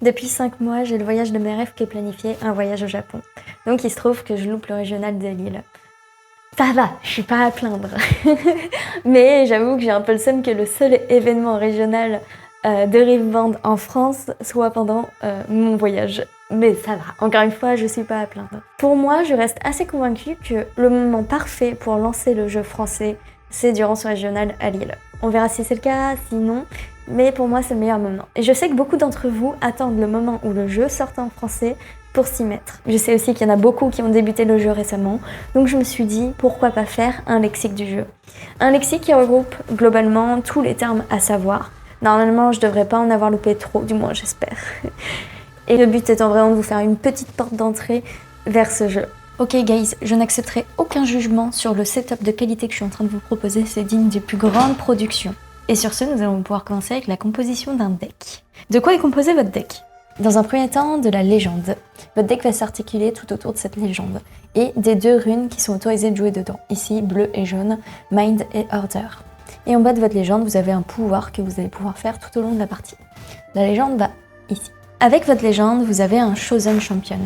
Depuis 5 mois, j'ai le voyage de mes rêves qui est planifié, un voyage au Japon. Donc il se trouve que je loupe le régional de Lille. Ça va, je suis pas à plaindre. Mais j'avoue que j'ai un peu le seum que le seul événement régional de Riveband en France soit pendant mon voyage. Mais ça va, encore une fois, je suis pas à plaindre. Pour moi, je reste assez convaincue que le moment parfait pour lancer le jeu français, c'est durant ce régional à Lille. On verra si c'est le cas, sinon, mais pour moi c'est le meilleur moment. Et je sais que beaucoup d'entre vous attendent le moment où le jeu sorte en français pour s'y mettre. Je sais aussi qu'il y en a beaucoup qui ont débuté le jeu récemment, donc je me suis dit pourquoi pas faire un lexique du jeu. Un lexique qui regroupe globalement tous les termes à savoir. Normalement je devrais pas en avoir loupé trop, du moins j'espère. Et le but étant vraiment de vous faire une petite porte d'entrée vers ce jeu. Ok guys, je n'accepterai aucun jugement sur le setup de qualité que je suis en train de vous proposer, c'est digne des plus grandes productions. Et sur ce, nous allons pouvoir commencer avec la composition d'un deck. De quoi est composé votre deck? Dans un premier temps, de la légende. Votre deck va s'articuler tout autour de cette légende. Et des 2 runes qui sont autorisées de jouer dedans. Ici, bleu et jaune, Mind et Order. Et en bas de votre légende, vous avez un pouvoir que vous allez pouvoir faire tout au long de la partie. La légende va ici. Avec votre légende, vous avez un Chosen Champion.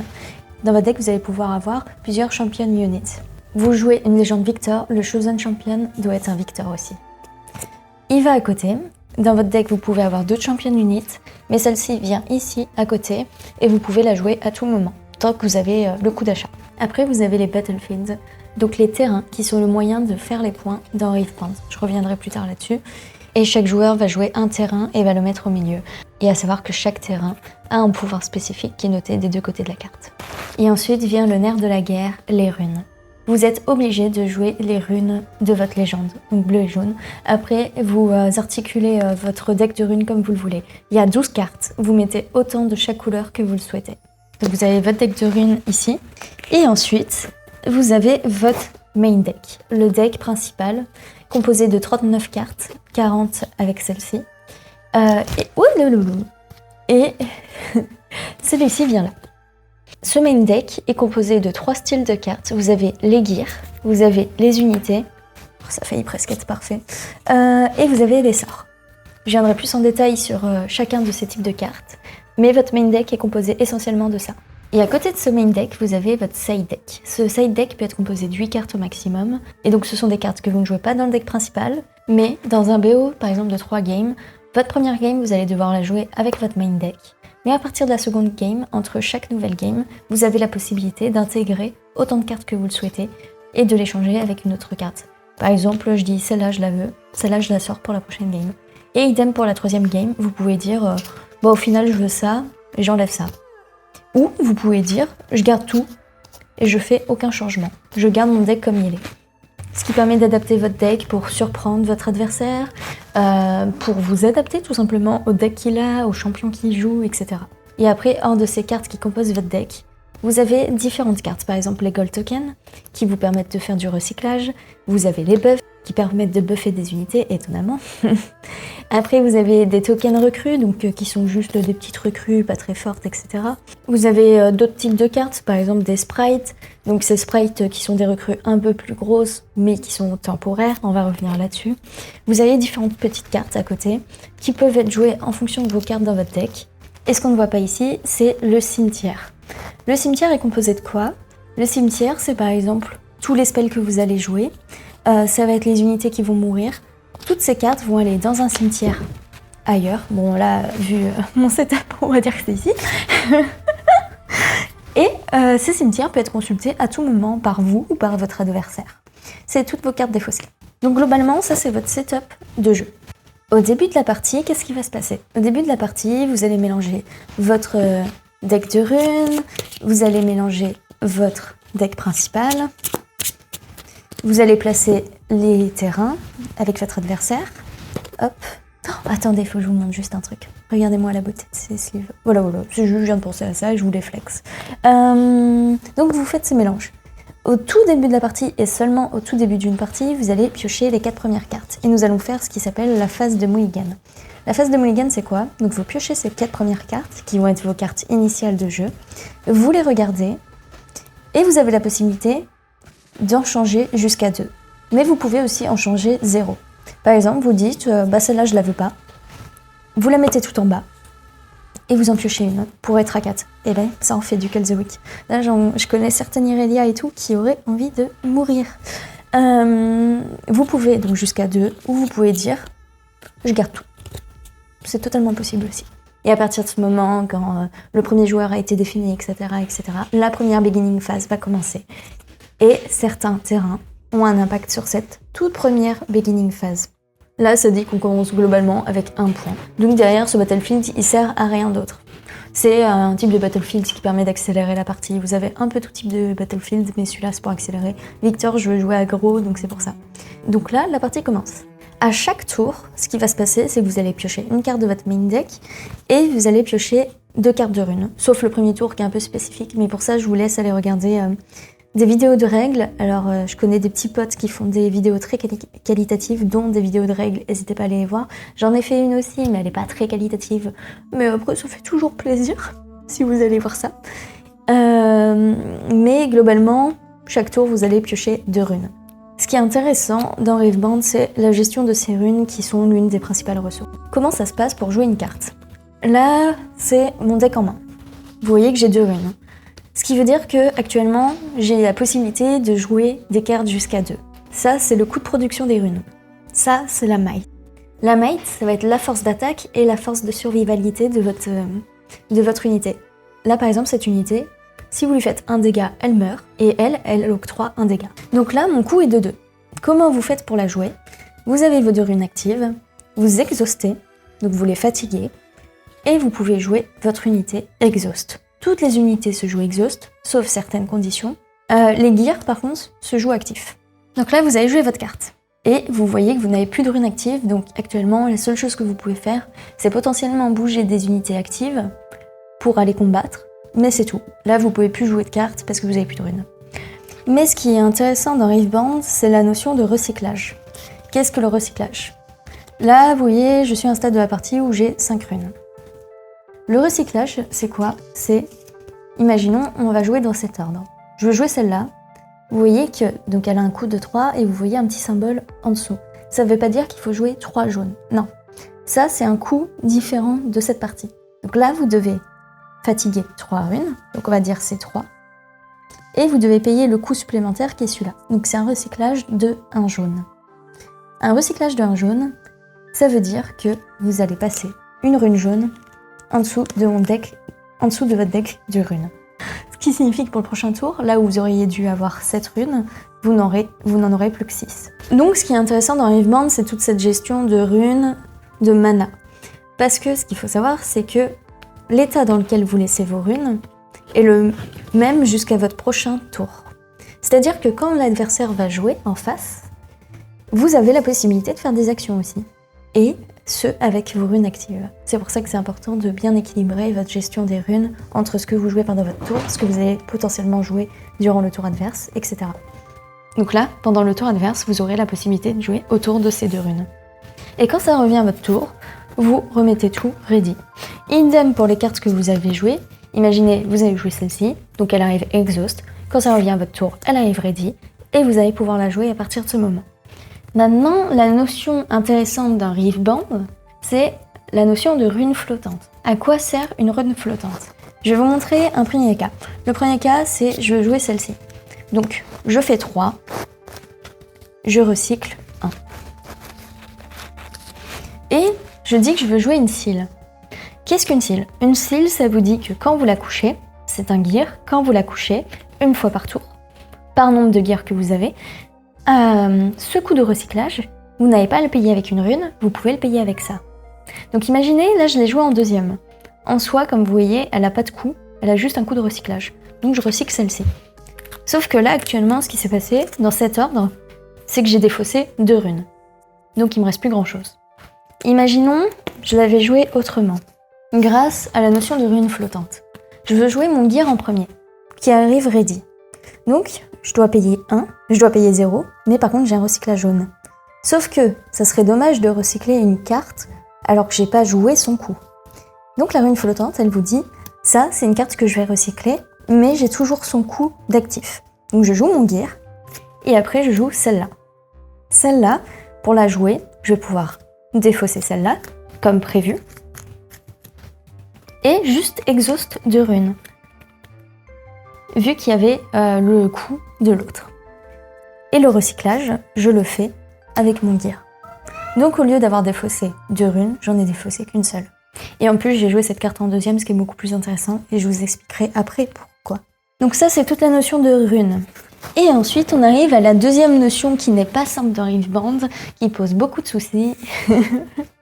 Dans votre deck, vous allez pouvoir avoir plusieurs Champion Units. Vous jouez une légende Victor, le Chosen Champion doit être un Victor aussi. Il va à côté. Dans votre deck, vous pouvez avoir 2 Champion Units, mais celle-ci vient ici, à côté, et vous pouvez la jouer à tout moment, tant que vous avez le coup d'achat. Après, vous avez les Battlefields, donc les terrains qui sont le moyen de faire les points dans Riveband. Je reviendrai plus tard là-dessus. Et chaque joueur va jouer un terrain et va le mettre au milieu. Et à savoir que chaque terrain a un pouvoir spécifique qui est noté des 2 côtés de la carte. Et ensuite vient le nerf de la guerre, les runes. Vous êtes obligé de jouer les runes de votre légende, donc bleu et jaune. Après, vous articulez votre deck de runes comme vous le voulez. Il y a 12 cartes, vous mettez autant de chaque couleur que vous le souhaitez. Donc vous avez votre deck de runes ici. Et ensuite, vous avez votre main deck, le deck principal, composé de 39 cartes, 40 avec celle-ci. Et celui-ci vient là. Ce main deck est composé de 3 styles de cartes. Vous avez les gears, vous avez les unités, ça faillit presque être parfait, et vous avez les sorts. Je viendrai plus en détail sur chacun de ces types de cartes, mais votre main deck est composé essentiellement de ça. Et à côté de ce main deck, vous avez votre side deck. Ce side deck peut être composé de 8 cartes au maximum, et donc ce sont des cartes que vous ne jouez pas dans le deck principal, mais dans un BO par exemple de 3 games, votre première game, vous allez devoir la jouer avec votre main deck. Mais à partir de la seconde game, entre chaque nouvelle game, vous avez la possibilité d'intégrer autant de cartes que vous le souhaitez et de l'échanger avec une autre carte. Par exemple, je dis celle-là je la veux, celle-là je la sors pour la prochaine game. Et idem pour la 3e game, vous pouvez dire au final je veux ça et j'enlève ça. Ou vous pouvez dire je garde tout et je fais aucun changement. Je garde mon deck comme il est. Ce qui permet d'adapter votre deck pour surprendre votre adversaire, pour vous adapter tout simplement au deck qu'il a, aux champions qu'il joue, etc. Et après, hors de ces cartes qui composent votre deck, vous avez différentes cartes, par exemple les Gold Tokens, qui vous permettent de faire du recyclage, vous avez les buffs, qui permettent de buffer des unités, étonnamment. Après, vous avez des tokens recrues, donc qui sont juste des petites recrues, pas très fortes, etc. Vous avez d'autres types de cartes, par exemple des sprites, donc ces sprites qui sont des recrues un peu plus grosses, mais qui sont temporaires, on va revenir là-dessus. Vous avez différentes petites cartes à côté, qui peuvent être jouées en fonction de vos cartes dans votre deck. Et ce qu'on ne voit pas ici, c'est le cimetière. Le cimetière est composé de quoi? Le cimetière, c'est par exemple tous les spells que vous allez jouer, ça va être les unités qui vont mourir. Toutes ces cartes vont aller dans un cimetière ailleurs. Bon là, vu mon setup, on va dire que c'est ici. Et ces cimetières peuvent être consultés à tout moment par vous ou par votre adversaire. C'est toutes vos cartes défaussées. Donc globalement, ça c'est votre setup de jeu. Au début de la partie, qu'est-ce qui va se passer? Au début de la partie, vous allez mélanger votre deck de runes, vous allez mélanger votre deck principal, vous allez placer les terrains avec votre adversaire. Hop. Oh, attendez, il faut que je vous montre juste un truc. Regardez-moi la beauté de ces sleeves. Voilà, je viens de penser à ça et je vous les flex. Donc vous faites ces mélanges. Au tout début de la partie et seulement au tout début d'une partie, vous allez piocher les 4 premières cartes. Et nous allons faire ce qui s'appelle la phase de mulligan. La phase de mulligan, c'est quoi? Donc vous piochez ces 4 premières cartes, qui vont être vos cartes initiales de jeu. Vous les regardez et vous avez la possibilité d'en changer jusqu'à 2. Mais vous pouvez aussi en changer 0. Par exemple, vous dites, celle-là je la veux pas. Vous la mettez tout en bas. et vous en piochez une pour être à 4. Et là, ça en fait du Call the Week. Là, je connais certaines Irelia et tout qui auraient envie de mourir. Vous pouvez donc jusqu'à 2, ou vous pouvez dire je garde tout. C'est totalement possible aussi. Et à partir de ce moment, quand le premier joueur a été défini, etc., la première beginning phase va commencer. Et certains terrains ont un impact sur cette toute première beginning phase. Là, ça dit qu'on commence globalement avec 1 point. Donc derrière, ce battlefield, il sert à rien d'autre. C'est un type de battlefield qui permet d'accélérer la partie. Vous avez un peu tout type de battlefield, mais celui-là, c'est pour accélérer. Victor, je veux jouer aggro, donc c'est pour ça. Donc là, la partie commence. À chaque tour, ce qui va se passer, c'est que vous allez piocher une carte de votre main deck et vous allez piocher 2 cartes de runes. Sauf le premier tour qui est un peu spécifique, mais pour ça, je vous laisse aller regarder des vidéos de règles. Alors, je connais des petits potes qui font des vidéos très qualitatives, dont des vidéos de règles, n'hésitez pas à aller les voir. J'en ai fait une aussi, mais elle n'est pas très qualitative. Mais après, ça fait toujours plaisir, si vous allez voir ça. Mais globalement, chaque tour, vous allez piocher 2 runes. Ce qui est intéressant dans Riveband, c'est la gestion de ces runes qui sont l'une des principales ressources. Comment ça se passe pour jouer une carte? Là, c'est mon deck en main. Vous voyez que j'ai 2 runes. Ce qui veut dire que actuellement, j'ai la possibilité de jouer des cartes jusqu'à 2. Ça, c'est le coût de production des runes. Ça, c'est la might. La might, ça va être la force d'attaque et la force de survivabilité de votre unité. Là, par exemple, cette unité, si vous lui faites un dégât, elle meurt, et elle octroie un dégât. Donc là, mon coût est de 2. Comment vous faites pour la jouer? Vous avez vos 2 runes actives, vous exhaustez, donc vous les fatiguez, et vous pouvez jouer votre unité exhaust. Toutes les unités se jouent exhaust, sauf certaines conditions. Les gears, par contre, se jouent actifs. Donc là, vous allez jouer votre carte. Et vous voyez que vous n'avez plus de runes actives, donc actuellement, la seule chose que vous pouvez faire, c'est potentiellement bouger des unités actives pour aller combattre, mais c'est tout. Là, vous pouvez plus jouer de cartes parce que vous n'avez plus de runes. Mais ce qui est intéressant dans Riveband, c'est la notion de recyclage. Qu'est-ce que le recyclage? Là, vous voyez, je suis à un stade de la partie où j'ai 5 runes. Le recyclage, c'est quoi? C'est, imaginons, on va jouer dans cet ordre. Je veux jouer celle-là. Vous voyez que, donc elle a un coût de 3 et vous voyez un petit symbole en dessous. Ça ne veut pas dire qu'il faut jouer 3 jaunes. Non. Ça, c'est un coût différent de cette partie. Donc là, vous devez fatiguer 3 runes. Donc on va dire C3. Et vous devez payer le coût supplémentaire qui est celui-là. Donc c'est un recyclage de 1 jaune. Un recyclage de 1 jaune, ça veut dire que vous allez passer une rune jaune en dessous de votre deck de runes. Ce qui signifie que pour le prochain tour, là où vous auriez dû avoir 7 runes, vous n'en aurez plus que 6. Donc ce qui est intéressant dans Riveband, c'est toute cette gestion de runes, de mana. Parce que ce qu'il faut savoir, c'est que l'état dans lequel vous laissez vos runes est le même jusqu'à votre prochain tour. C'est-à-dire que quand l'adversaire va jouer en face, vous avez la possibilité de faire des actions aussi. Et ce, avec vos runes actives. C'est pour ça que c'est important de bien équilibrer votre gestion des runes entre ce que vous jouez pendant votre tour, ce que vous allez potentiellement jouer durant le tour adverse, etc. Donc là, pendant le tour adverse, vous aurez la possibilité de jouer autour de ces 2 runes. Et quand ça revient à votre tour, vous remettez tout ready. Idem pour les cartes que vous avez jouées. Imaginez, vous avez joué celle-ci, donc elle arrive exhaust. Quand ça revient à votre tour, elle arrive ready, et vous allez pouvoir la jouer à partir de ce moment. Maintenant, la notion intéressante d'un Riveband, c'est la notion de rune flottante. À quoi sert une rune flottante? Je vais vous montrer un premier cas. Le premier cas, c'est je veux jouer celle-ci. Donc, je fais 3, je recycle 1. Et je dis que je veux jouer une seal. Qu'est-ce qu'une seal? Une seal, ça vous dit que quand vous la couchez, c'est un gear, quand vous la couchez, une fois par tour, par nombre de gears que vous avez, ce coût de recyclage, vous n'avez pas à le payer avec une rune, vous pouvez le payer avec ça. Donc imaginez, là je l'ai joué en 2e. En soi, comme vous voyez, elle n'a pas de coût, elle a juste un coût de recyclage. Donc je recycle celle-ci. Sauf que là actuellement, ce qui s'est passé, dans cet ordre, c'est que j'ai défaussé 2 runes. Donc il me reste plus grand chose. Imaginons, je l'avais joué autrement, grâce à la notion de rune flottante. Je veux jouer mon gear en premier, qui arrive ready. Donc, je dois payer 1, je dois payer 0, mais par contre j'ai un recyclage jaune. Sauf que ça serait dommage de recycler une carte alors que j'ai pas joué son coup. Donc la rune flottante, elle vous dit, ça c'est une carte que je vais recycler, mais j'ai toujours son coup d'actif. Donc je joue mon gear, et après je joue celle-là. Celle-là, pour la jouer, je vais pouvoir défausser celle-là, comme prévu. et juste exhaust de runes, vu qu'il y avait le coût de l'autre. Et le recyclage, je le fais avec mon gear. Donc au lieu d'avoir défaussé 2 runes, j'en ai défaussé qu'une seule. Et en plus, j'ai joué cette carte en deuxième, ce qui est beaucoup plus intéressant, et je vous expliquerai après pourquoi. Donc ça, c'est toute la notion de runes. Et ensuite, on arrive à la deuxième notion qui n'est pas simple dans Riftband, qui pose beaucoup de soucis.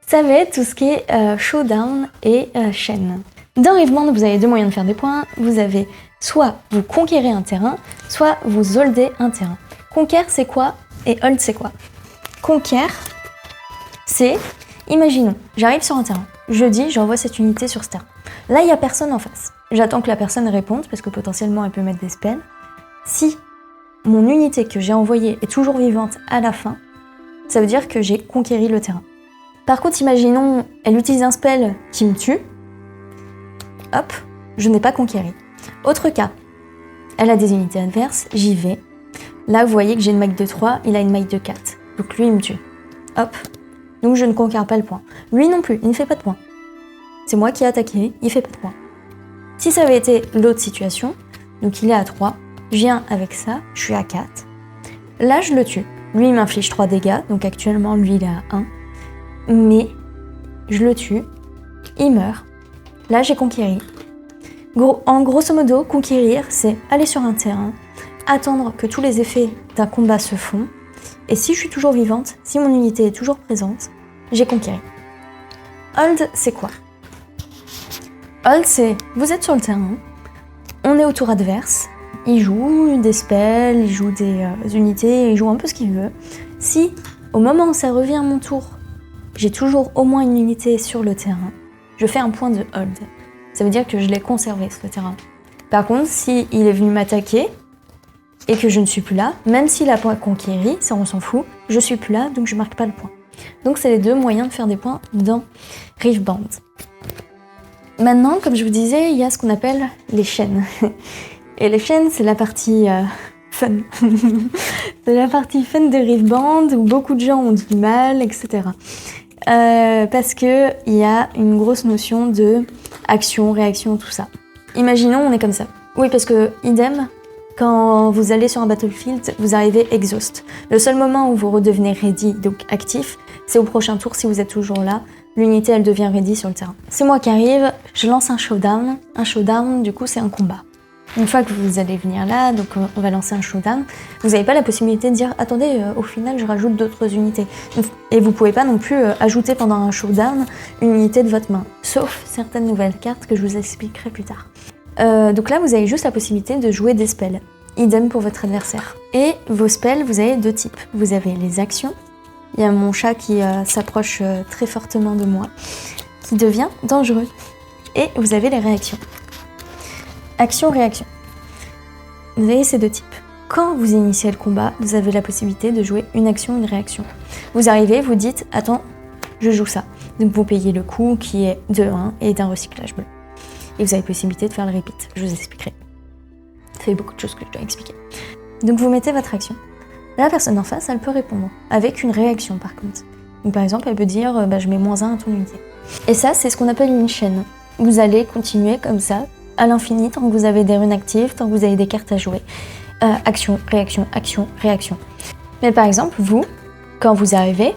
Ça va être tout ce qui est showdown et chaîne. Dans Riftband, vous avez 2 moyens de faire des points. Vous avez soit vous conquérez un terrain, soit vous holdez un terrain. Conquérir, c'est quoi? Et hold, c'est quoi? Conquérir, c'est, imaginons, j'arrive sur un terrain. Je dis, j'envoie cette unité sur ce terrain. Là, il n'y a personne en face. J'attends que la personne réponde, parce que potentiellement, elle peut mettre des spells. Si mon unité que j'ai envoyée est toujours vivante à la fin, ça veut dire que j'ai conquéri le terrain. Par contre, imaginons, elle utilise un spell qui me tue. Hop, je n'ai pas conquéri. Autre cas, elle a des unités adverses, j'y vais. Là, vous voyez que j'ai une maille de 3, il a une maille de 4. Donc lui, il me tue. Hop, donc je ne conquiers pas le point. Lui non plus, il ne fait pas de points. C'est moi qui ai attaqué, il fait pas de points. Si ça avait été l'autre situation, donc il est à 3, je viens avec ça, je suis à 4. Là, je le tue. Lui, il m'inflige 3 dégâts, donc actuellement, lui, il est à 1. Mais je le tue, il meurt. Là, j'ai conquéri. En grosso modo, conquérir, c'est aller sur un terrain, attendre que tous les effets d'un combat se font, et si je suis toujours vivante, si mon unité est toujours présente, j'ai conquéri. Hold, c'est quoi? Hold, c'est vous êtes sur le terrain, on est au tour adverse, il joue des spells, il joue des unités, il joue un peu ce qu'il veut. Si, au moment où ça revient à mon tour, j'ai toujours au moins une unité sur le terrain, je fais un point de hold. Ça veut dire que je l'ai conservé, ce terrain. Par contre, si il est venu m'attaquer, et que je ne suis plus là, même s'il a pas conquéri, ça on s'en fout, je suis plus là, donc je marque pas le point. Donc c'est les 2 moyens de faire des points dans Riftband. Maintenant, comme je vous disais, il y a ce qu'on appelle les chaînes. Et les chaînes, c'est la partie fun. C'est la partie fun de Riftband où beaucoup de gens ont du mal, etc. Parce que il y a une grosse notion de action, réaction, tout ça. Imaginons, on est comme ça. Oui, parce que idem, quand vous allez sur un battlefield, vous arrivez exhaust. Le seul moment où vous redevenez ready, donc actif, c'est au prochain tour si vous êtes toujours là. L'unité, elle devient ready sur le terrain. C'est moi qui arrive, je lance un showdown. Un showdown, du coup, c'est un combat. Une fois que vous allez venir là, donc on va lancer un showdown, vous n'avez pas la possibilité de dire « Attendez, au final, je rajoute d'autres unités ». Et vous pouvez pas non plus ajouter pendant un showdown une unité de votre main, sauf certaines nouvelles cartes que je vous expliquerai plus tard. Donc là, vous avez juste la possibilité de jouer des spells. Idem pour votre adversaire. Et vos spells, vous avez 2 types. Vous avez les actions. Il y a mon chat qui s'approche très fortement de moi, qui devient dangereux. Et vous avez les réactions. Action-réaction. Vous avez ces 2 types. Quand vous initiez le combat, vous avez la possibilité de jouer une action, une réaction. Vous arrivez, vous dites « Attends, je joue ça ». Donc vous payez le coût qui est de 1 et d'un recyclage bleu. Et vous avez possibilité de faire le repeat, je vous expliquerai. Ça fait beaucoup de choses que je dois expliquer. Donc vous mettez votre action. La personne en face, elle peut répondre, avec une réaction par contre. Donc par exemple, elle peut dire je mets -1 à ton unité. Et ça, c'est ce qu'on appelle une chaîne. Vous allez continuer comme ça, à l'infini, tant que vous avez des runes actives, tant que vous avez des cartes à jouer. Action, réaction, action, réaction. Mais par exemple, vous, quand vous arrivez,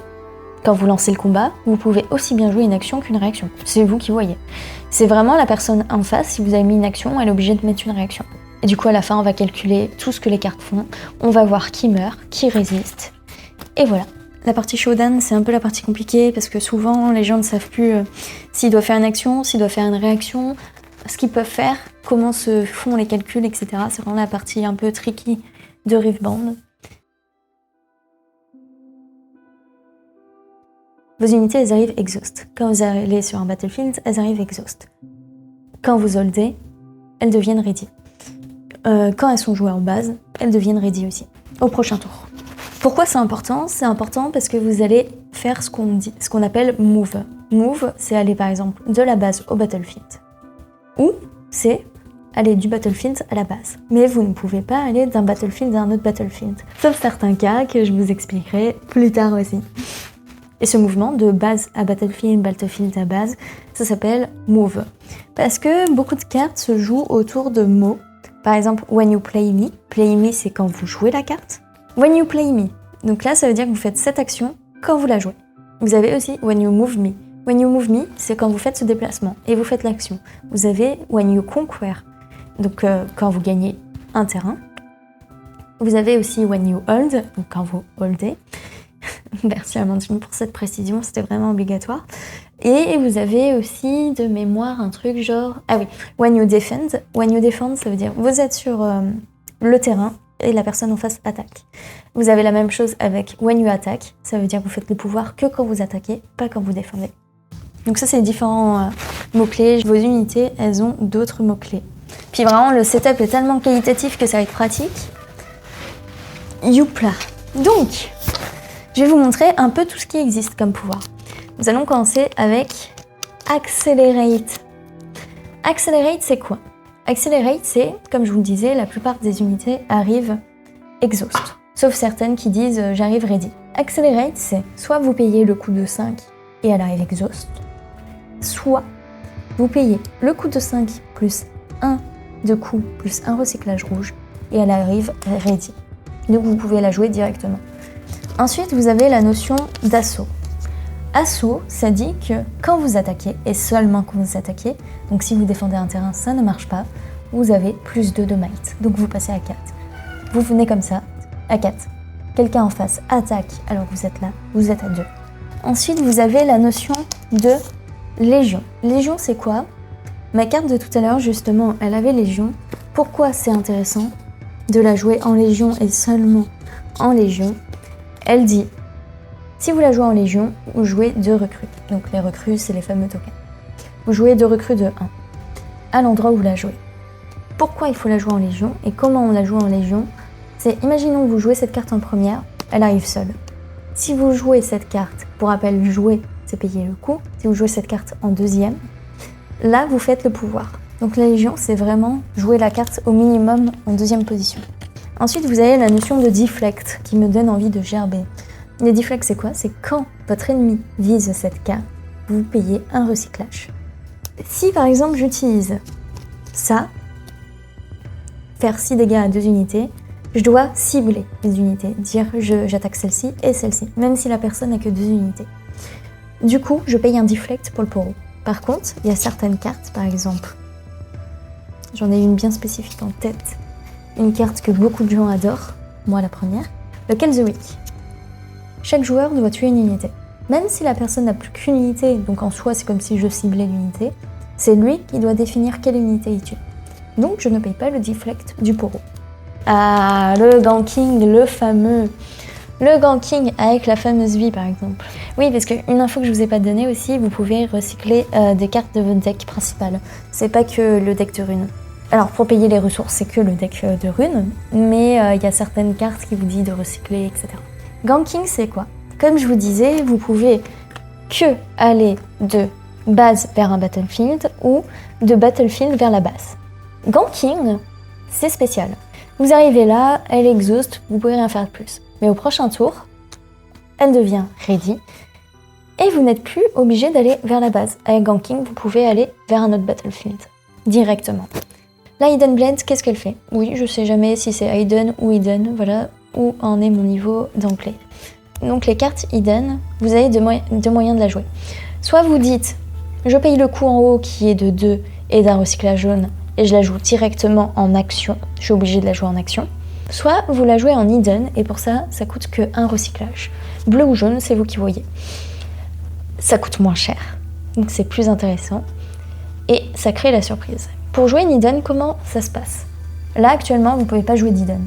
quand vous lancez le combat, vous pouvez aussi bien jouer une action qu'une réaction. C'est vous qui voyez. C'est vraiment la personne en face, si vous avez mis une action, elle est obligée de mettre une réaction. Et du coup, à la fin, on va calculer tout ce que les cartes font. On va voir qui meurt, qui résiste. Et voilà. La partie showdown, c'est un peu la partie compliquée parce que souvent, les gens ne savent plus s'ils doivent faire une action, s'ils doivent faire une réaction, ce qu'ils peuvent faire, comment se font les calculs, etc. C'est vraiment la partie un peu tricky de Riftband. Vos unités, elles arrivent exhaust. Quand vous allez sur un battlefield, elles arrivent exhaust. Quand vous holdez, elles deviennent ready. Quand elles sont jouées en base, elles deviennent ready aussi, au prochain tour. Pourquoi c'est important? C'est important parce que vous allez faire ce qu'on appelle move. Move, c'est aller par exemple de la base au battlefield. Ou c'est aller du battlefield à la base. Mais vous ne pouvez pas aller d'un battlefield à un autre battlefield. Sauf certains cas que je vous expliquerai plus tard aussi. Et ce mouvement de base à battlefield, battlefield à base, ça s'appelle move. Parce que beaucoup de cartes se jouent autour de mots. Par exemple, when you play me. Play me, c'est quand vous jouez la carte. When you play me. Donc là, ça veut dire que vous faites cette action quand vous la jouez. Vous avez aussi when you move me. When you move me, c'est quand vous faites ce déplacement et vous faites l'action. Vous avez when you conquer. Donc quand vous gagnez un terrain. Vous avez aussi when you hold, donc quand vous holdez. Merci Amandine pour cette précision, c'était vraiment obligatoire. Et vous avez aussi de mémoire un truc genre... Ah oui, when you defend. When you defend, ça veut dire vous êtes sur le terrain et la personne en face attaque. Vous avez la même chose avec when you attack, ça veut dire que vous faites le pouvoir que quand vous attaquez, pas quand vous défendez. Donc ça, c'est différents mots-clés. Vos unités, elles ont d'autres mots-clés. Puis vraiment, le setup est tellement qualitatif que ça va être pratique. Youpla. Donc, je vais vous montrer un peu tout ce qui existe comme pouvoir. Nous allons commencer avec Accelerate. Accelerate, c'est quoi? Accelerate, c'est, comme je vous le disais, la plupart des unités arrivent exhaust. Sauf certaines qui disent j'arrive ready. Accelerate, c'est soit vous payez le coût de 5 et elle arrive exhaust, soit vous payez le coût de 5 plus 1 de coût plus un recyclage rouge et elle arrive ready. Donc vous pouvez la jouer directement. Ensuite, vous avez la notion d'assaut. Assaut, ça dit que quand vous attaquez, et seulement quand vous attaquez, donc si vous défendez un terrain, ça ne marche pas, vous avez plus 2 de might. Donc vous passez à 4. Vous venez comme ça, à 4. Quelqu'un en face attaque alors que vous êtes là, vous êtes à 2. Ensuite, vous avez la notion de Légion. Légion, c'est quoi? Ma carte de tout à l'heure, justement, elle avait Légion. Pourquoi c'est intéressant de la jouer en Légion et seulement en Légion? Elle dit, si vous la jouez en Légion, vous jouez 2 recrues. Donc les recrues, c'est les fameux tokens. Vous jouez 2 recrues de 1 à l'endroit où vous la jouez. Pourquoi il faut la jouer en Légion et comment on la joue en Légion? C'est, imaginons que vous jouez cette carte en première, elle arrive seule. Si vous jouez cette carte, pour rappel, jouer, c'est payer le coup. Si vous jouez cette carte en deuxième, là, vous faites le pouvoir. Donc la Légion, c'est vraiment jouer la carte au minimum en deuxième position. Ensuite, vous avez la notion de deflect qui me donne envie de gerber. Les deflects, c'est quoi? C'est quand votre ennemi vise cette carte, vous payez un recyclage. Si par exemple j'utilise ça, faire 6 dégâts à 2 unités, je dois cibler les unités, dire j'attaque celle-ci et celle-ci, même si la personne n'a que 2 unités. Du coup, je paye un deflect pour le poro. Par contre, il y a certaines cartes, par exemple, j'en ai une bien spécifique en tête, une carte que beaucoup de gens adorent, moi la première, le Kill the Weak. Chaque joueur doit tuer une unité. Même si la personne n'a plus qu'une unité, donc en soi c'est comme si je ciblais l'unité, c'est lui qui doit définir quelle unité il tue. Donc je ne paye pas le deflect du poro. Ah, le ganking, le fameux. Le ganking avec la fameuse vie par exemple. Oui, parce qu'une info que je vous ai pas donnée aussi, vous pouvez recycler des cartes de votre deck principal. C'est pas que le deck de runes. Alors pour payer les ressources, c'est que le deck de runes, mais il y a certaines cartes qui vous disent de recycler, etc. Ganking, c'est quoi? Comme je vous disais, vous pouvez que aller de base vers un battlefield ou de battlefield vers la base. Ganking, c'est spécial. Vous arrivez là, elle exhaust, vous pouvez rien faire de plus. Mais au prochain tour, elle devient ready et vous n'êtes plus obligé d'aller vers la base. Avec Ganking, vous pouvez aller vers un autre battlefield directement. La Hidden Blade, qu'est-ce qu'elle fait? Oui, je sais jamais si c'est Hidden ou Hidden, voilà où en est mon niveau d'anglais. Donc les cartes Hidden, vous avez deux moyens de la jouer. Soit vous dites, je paye le coût en haut qui est de 2 et d'un recyclage jaune, et je la joue directement en action, je suis obligée de la jouer en action. Soit vous la jouez en Hidden, et pour ça, ça coûte que un recyclage. Bleu ou jaune, c'est vous qui voyez. Ça coûte moins cher, donc c'est plus intéressant, et ça crée la surprise. Pour jouer une Hidden, comment ça se passe? Là, actuellement, vous ne pouvez pas jouer d'Hidden.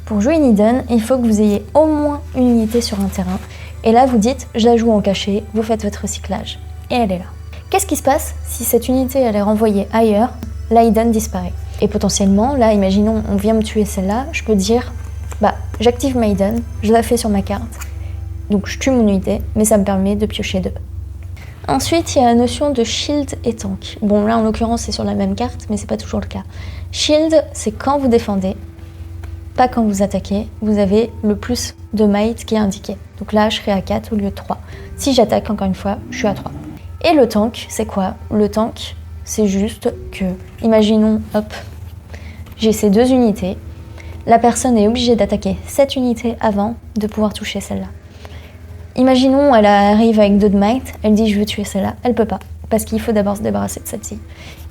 Pour jouer une Hidden, il faut que vous ayez au moins une unité sur un terrain. Et là, vous dites, je la joue en cachet, vous faites votre recyclage. Et elle est là. Qu'est-ce qui se passe si cette unité elle est renvoyée ailleurs? La Hidden disparaît. Et potentiellement, là, imaginons, on vient me tuer celle-là, je peux dire, j'active ma Hidden, je la fais sur ma carte. Donc je tue mon unité, mais ça me permet de piocher 2. Ensuite, il y a la notion de shield et tank. Bon, là, en l'occurrence, c'est sur la même carte, mais c'est pas toujours le cas. Shield, c'est quand vous défendez, pas quand vous attaquez. Vous avez le plus de might qui est indiqué. Donc là, je serai à 4 au lieu de 3. Si j'attaque, encore une fois, je suis à 3. Et le tank, c'est quoi? Le tank, c'est juste que, imaginons, hop, j'ai ces 2 unités. La personne est obligée d'attaquer cette unité avant de pouvoir toucher celle-là. Imaginons, elle arrive avec 2 de might, elle dit je veux tuer celle-là, elle peut pas, parce qu'il faut d'abord se débarrasser de celle-ci.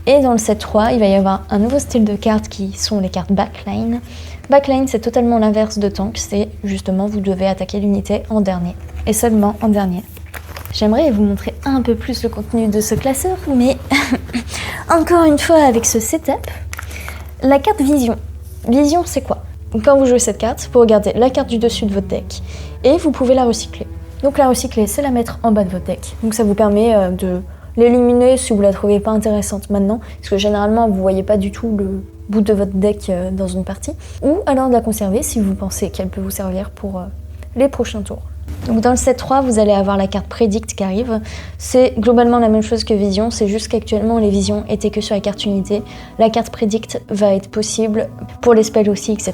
Et dans le set 3, il va y avoir un nouveau style de cartes qui sont les cartes backline. Backline, c'est totalement l'inverse de tank, c'est justement vous devez attaquer l'unité en dernier, et seulement en dernier. J'aimerais vous montrer un peu plus le contenu de ce classeur, mais encore une fois avec ce setup, la carte vision. Vision, c'est quoi? Quand vous jouez cette carte, vous regardez la carte du dessus de votre deck, et vous pouvez la recycler. Donc la recycler, c'est la mettre en bas de votre deck. Donc ça vous permet de l'éliminer si vous la trouvez pas intéressante maintenant, parce que généralement vous voyez pas du tout le bout de votre deck dans une partie, ou alors de la conserver si vous pensez qu'elle peut vous servir pour les prochains tours. Donc dans le set 3, vous allez avoir la carte Predict qui arrive. C'est globalement la même chose que Vision, c'est juste qu'actuellement les visions étaient que sur la carte unité. La carte Predict va être possible pour les spells aussi, etc.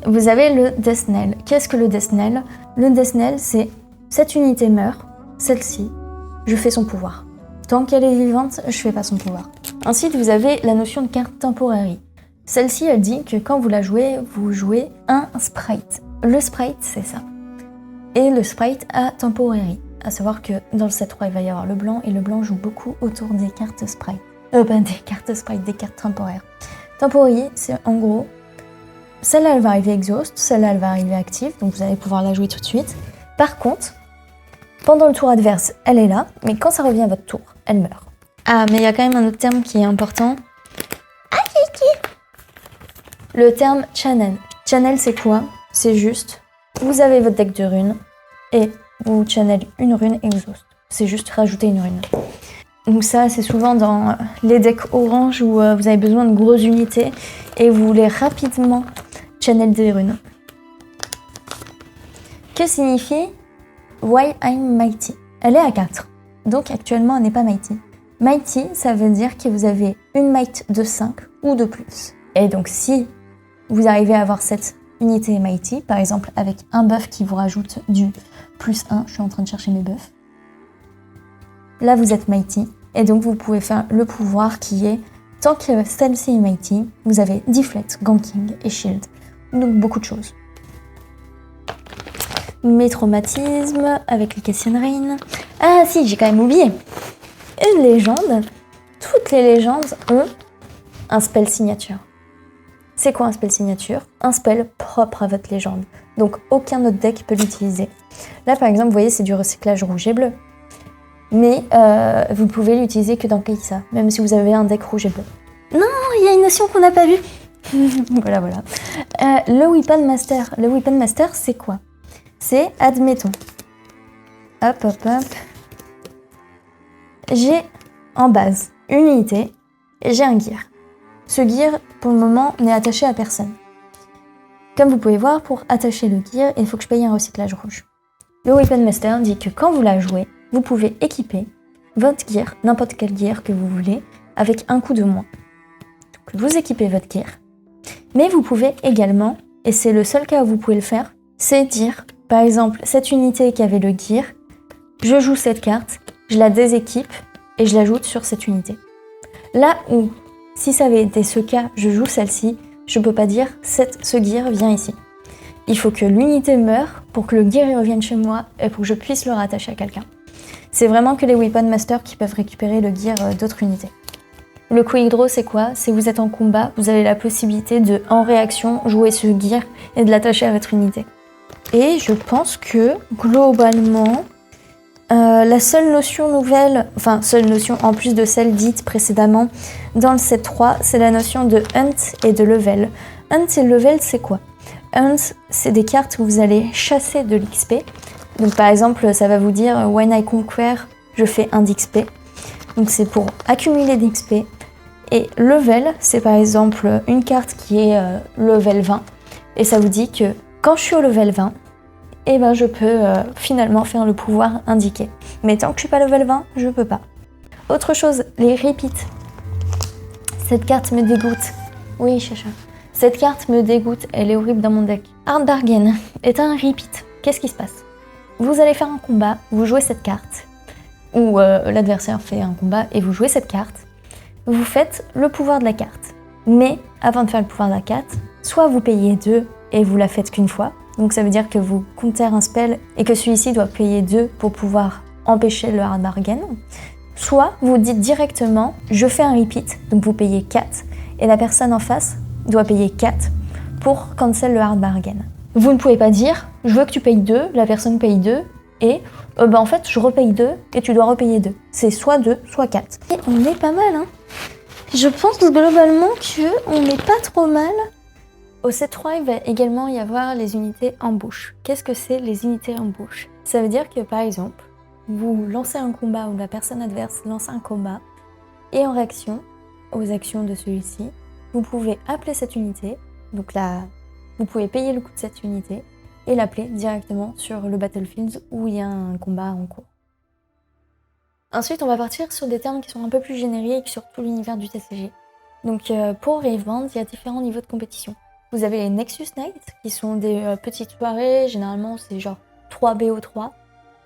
Vous avez le Death Knell. Qu'est-ce que le Death Knell? Le Death Knell, c'est cette unité meurt, celle-ci, je fais son pouvoir. Tant qu'elle est vivante, je fais pas son pouvoir. Ensuite, vous avez la notion de carte temporary. Celle-ci, elle dit que quand vous la jouez, vous jouez un sprite. Le sprite, c'est ça. Et le sprite a temporary. À savoir que dans le set 3, il va y avoir le blanc, et le blanc joue beaucoup autour des cartes sprite. Des cartes temporaires. Temporary, c'est en gros, celle-là, elle va arriver exhaust, celle-là, elle va arriver active, donc vous allez pouvoir la jouer tout de suite. Par contre, pendant le tour adverse, elle est là, mais quand ça revient à votre tour, elle meurt. Ah, mais il y a quand même un autre terme qui est important. Le terme channel. Channel, c'est quoi? C'est juste, vous avez votre deck de runes, et vous channel une rune exhaust. C'est juste rajouter une rune. Donc ça, c'est souvent dans les decks orange où vous avez besoin de grosses unités, et vous voulez rapidement channel des runes. Que signifie Why I'm Mighty? Elle est à 4, donc actuellement elle n'est pas Mighty. Mighty, ça veut dire que vous avez une Might de 5 ou de plus. Et donc si vous arrivez à avoir cette unité Mighty, par exemple avec un buff qui vous rajoute du +1, je suis en train de chercher mes buffs, là vous êtes Mighty, et donc vous pouvez faire le pouvoir qui est, tant que celle-ci est Mighty, vous avez Deflect, Ganking et Shield, donc beaucoup de choses. Mes traumatismes avec les Cassian Rain. Ah si, j'ai quand même oublié. Une légende. Toutes les légendes ont un spell signature. C'est quoi un spell signature? Un spell propre à votre légende. Donc aucun autre deck peut l'utiliser. Là par exemple, vous voyez, c'est du recyclage rouge et bleu. Mais vous pouvez l'utiliser que dans Kai'Sa, même si vous avez un deck rouge et bleu. Non, il y a une notion qu'on n'a pas vue. Voilà. Le Weapon Master. Le Weapon Master, c'est quoi? C'est, admettons, hop, j'ai en base une unité et j'ai un gear. Ce gear, pour le moment, n'est attaché à personne. Comme vous pouvez voir, pour attacher le gear, il faut que je paye un recyclage rouge. Le Weapon Master dit que quand vous la jouez, vous pouvez équiper votre gear, n'importe quel gear que vous voulez, avec un coup de moins. Donc vous équipez votre gear, mais vous pouvez également, et c'est le seul cas où vous pouvez le faire, c'est dire, par exemple, cette unité qui avait le gear, je joue cette carte, je la déséquipe et je l'ajoute sur cette unité. Là où, si ça avait été ce cas, je joue celle-ci, je peux pas dire ce gear vient ici. Il faut que l'unité meure pour que le gear revienne chez moi et pour que je puisse le rattacher à quelqu'un. C'est vraiment que les Weapon Masters qui peuvent récupérer le gear d'autres unités. Le Quick Draw, c'est quoi? C'est vous êtes en combat, vous avez la possibilité de, en réaction, jouer ce gear et de l'attacher à votre unité. Et je pense que, globalement, la seule notion nouvelle, enfin, seule notion en plus de celle dite précédemment dans le set 3, c'est la notion de Hunt et de Level. Hunt et Level, c'est quoi? Hunt, c'est des cartes où vous allez chasser de l'XP. Donc par exemple, ça va vous dire When I Conquer, je fais 1 d'XP. Donc c'est pour accumuler d'XP. Et Level, c'est par exemple une carte qui est level 20. Et ça vous dit que quand je suis au level 20, eh ben je peux finalement faire le pouvoir indiqué. Mais tant que je suis pas level 20, je peux pas. Autre chose, les repeats. Cette carte me dégoûte. Oui, chacha. Cette carte me dégoûte, elle est horrible dans mon deck. Hard Bargain est un repeat. Qu'est-ce qui se passe? Vous allez faire un combat, vous jouez cette carte, ou l'adversaire fait un combat et vous jouez cette carte. vous faites le pouvoir de la carte. Mais avant de faire le pouvoir de la carte, soit vous payez 2 et vous la faites qu'une fois. Donc ça veut dire que vous comptez un spell et que celui-ci doit payer 2 pour pouvoir empêcher le hard bargain. Soit vous dites directement, je fais un repeat, donc vous payez 4 et la personne en face doit payer 4 pour cancel le hard bargain. Vous ne pouvez pas dire, je veux que tu payes 2, la personne paye 2 et en fait je repaye 2 et tu dois repayer 2. C'est soit 2, soit 4. Et on est pas mal, hein. Je pense globalement qu'on n'est pas trop mal. Au set 3, il va également y avoir les unités embouche. Qu'est-ce que c'est les unités embouche? Ça veut dire que par exemple, vous lancez un combat ou la personne adverse lance un combat et en réaction aux actions de celui-ci, vous pouvez appeler cette unité, donc là, vous pouvez payer le coût de cette unité et l'appeler directement sur le battlefield où il y a un combat en cours. Ensuite, on va partir sur des termes qui sont un peu plus génériques sur tout l'univers du TCG. Donc pour Raveband, il y a différents niveaux de compétition. Vous avez les Nexus Night, qui sont des petites soirées, généralement c'est genre 3 BO3.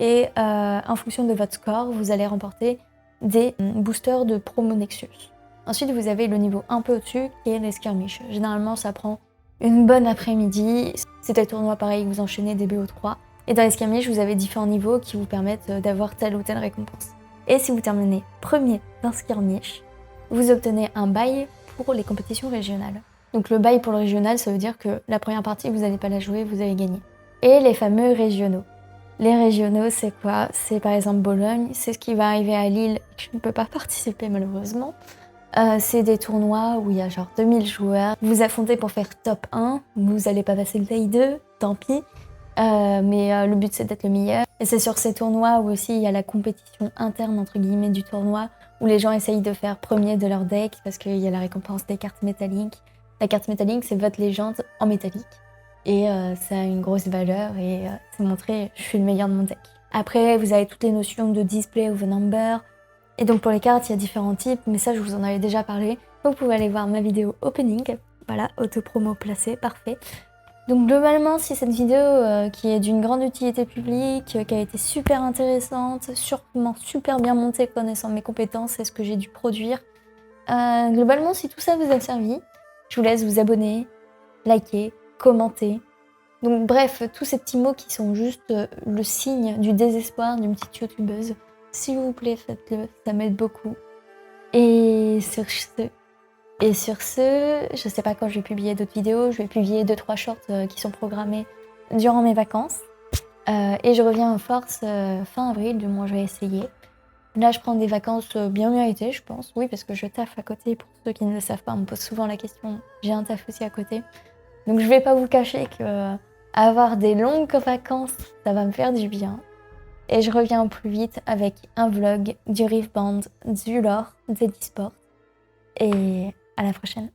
Et en fonction de votre score, vous allez remporter des boosters de promo Nexus. Ensuite, vous avez le niveau un peu au-dessus, qui est les skirmishes. Généralement, ça prend une bonne après-midi. C'est des tournois pareil, vous enchaînez des BO3. Et dans les skirmishes, vous avez différents niveaux qui vous permettent d'avoir telle ou telle récompense. Et si vous terminez premier d'un skirmish, vous obtenez un bail pour les compétitions régionales. Donc le bail pour le régional, ça veut dire que la première partie, vous n'allez pas la jouer, vous allez gagner. Et les fameux régionaux. Les régionaux, c'est quoi? C'est par exemple Bologne, c'est ce qui va arriver à Lille, je ne peux pas participer malheureusement. C'est des tournois où il y a genre 2000 joueurs. Vous affrontez pour faire top 1, vous n'allez pas passer le day 2, tant pis. Mais le but c'est d'être le meilleur. Et c'est sur ces tournois où aussi il y a la compétition interne entre guillemets du tournoi, où les gens essayent de faire premier de leur deck parce qu'il y a la récompense des cartes métalliques. La carte métallique, c'est votre légende en métallique. Et ça a une grosse valeur et c'est montré, je suis le meilleur de mon deck. Après, vous avez toutes les notions de display of a number. Et donc pour les cartes, il y a différents types, mais ça je vous en avais déjà parlé. Vous pouvez aller voir ma vidéo opening. Voilà, auto-promo placé, parfait. Donc globalement, si cette vidéo qui est d'une grande utilité publique, qui a été super intéressante, sûrement super bien montée connaissant mes compétences et ce que j'ai dû produire, globalement si tout ça vous a servi, je vous laisse vous abonner, liker, commenter. Donc bref, tous ces petits mots qui sont juste le signe du désespoir d'une petite youtubeuse. S'il vous plaît, faites-le, ça m'aide beaucoup. Et sur ce, je sais pas quand je vais publier d'autres vidéos, je vais publier 2-3 shorts qui sont programmés durant mes vacances. Et je reviens en force fin avril, du moins je vais essayer. Là, je prends des vacances bien méritées, je pense. Oui, parce que je taffe à côté. Pour ceux qui ne le savent pas, on me pose souvent la question. J'ai un taf aussi à côté. Donc je vais pas vous cacher que avoir des longues vacances, ça va me faire du bien. Et je reviens au plus vite avec un vlog, du Raveband, du lore, des e-sports. Et à la prochaine.